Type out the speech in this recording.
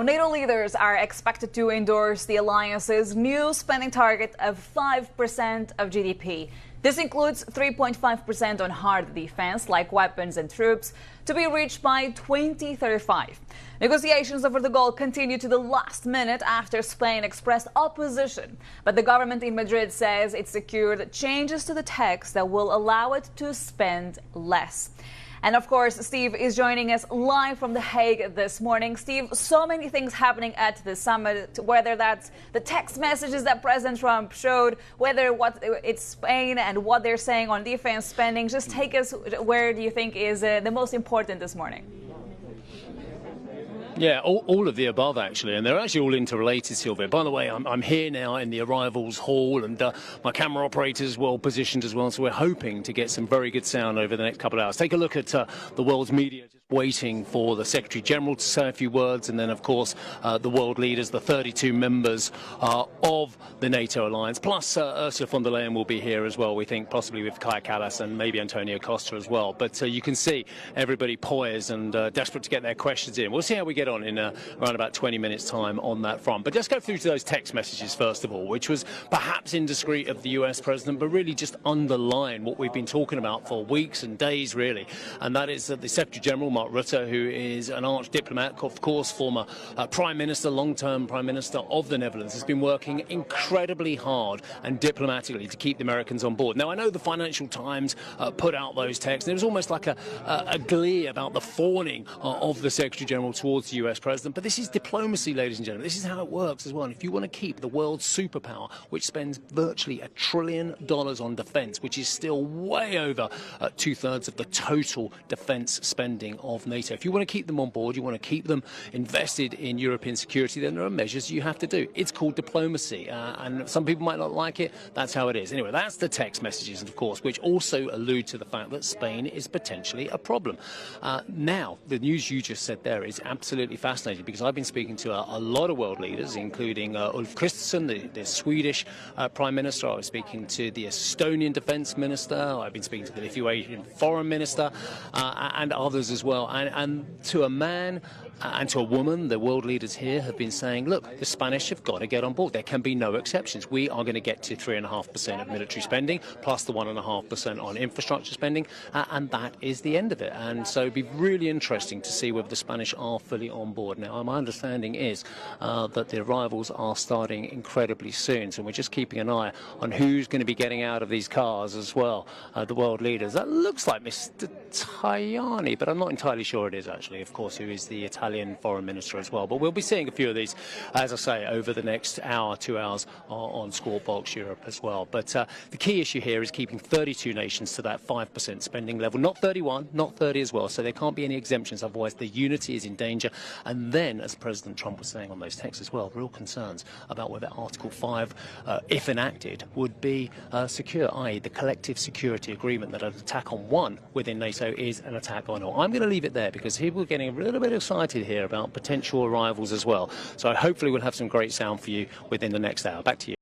NATO leaders are expected to endorse the alliance's new spending target of 5% of GDP. This includes 3.5% on hard defense, like weapons and troops, to be reached by 2035. Negotiations over the goal continue to the last minute after Spain expressed opposition. But the government in Madrid says it secured changes to the text that will allow it to spend less. And of course, Steve is joining us live from The Hague this morning. Steve, so many things happening at the summit, whether that's the text messages that President Trump showed, whether it's Spain and what they're saying on defense spending. Just take us where do you think is the most important this morning? Yeah, all of the above, actually, and they're actually all interrelated, Sylvia. By the way, I'm here now in the arrivals hall, and my camera operator is well positioned as well, so we're hoping to get some very good sound over the next couple of hours. Take a look at the world's media, just waiting for the Secretary General to say a few words, and then, of course, the world leaders, the 32 members of the NATO alliance, plus Ursula von der Leyen will be here as well, we think, possibly with Kaja Kallas and maybe Antonio Costa as well. But you can see everybody poised and desperate to get their questions in. We'll see how we get on in around about 20 minutes time on that front. But let's go through to those text messages first of all, which was perhaps indiscreet of the US president, but really just underline what we've been talking about for weeks and days really, and that is that the Secretary General Mark Rutte, who is an arch diplomat, of course former Prime Minister, long-term Prime Minister of the Netherlands, has been working incredibly hard and diplomatically to keep the Americans on board. Now I know the Financial Times put out those texts, and it was almost like a glee about the fawning of the Secretary General towards the US president. But this is diplomacy, ladies and gentlemen. This is how it works as well. And if you want to keep the world's superpower, which spends virtually $1 trillion on defence, which is still way over two-thirds of the total defence spending of NATO, if you want to keep them on board, you want to keep them invested in European security, then there are measures you have to do. It's called diplomacy, and some people might not like it. That's how it is. Anyway, that's the text messages, of course, which also allude to the fact that Spain is potentially a problem. Now, the news you just said there is absolutely fascinating, because I've been speaking to a lot of world leaders, including Ulf Kristersson, the Swedish Prime Minister. I was speaking to the Estonian Defence Minister. I've been speaking to the Lithuanian Foreign Minister and others as well. And to a man and to a woman, the world leaders here have been saying, look, the Spanish have got to get on board. There can be no exceptions. We are going to get to 3.5% of military spending, plus the 1.5% on infrastructure spending, and that is the end of it. And so it'd be really interesting to see whether the Spanish are fully on board. Now, my understanding is that the arrivals are starting incredibly soon, so we're just keeping an eye on who's going to be getting out of these cars as well, the world leaders. That looks like Mr. Tajani, but I'm not entirely sure it is, actually, of course, who is the Italian Foreign Minister as well. But we'll be seeing a few of these, as I say, over the next hour, 2 hours on Squawk Box Europe as well. But the key issue here is keeping 32 nations to that 5% spending level, not 31, not 30 as well, so there can't be any exemptions, otherwise the unity is in danger. And then, as President Trump was saying on those texts as well, real concerns about whether Article 5, if enacted, would be secure, i.e. the collective security agreement that an attack on one within NATO is an attack on all. I'm going to leave it there because people are getting a little bit excited here about potential arrivals as well. So hopefully we'll have some great sound for you within the next hour. Back to you.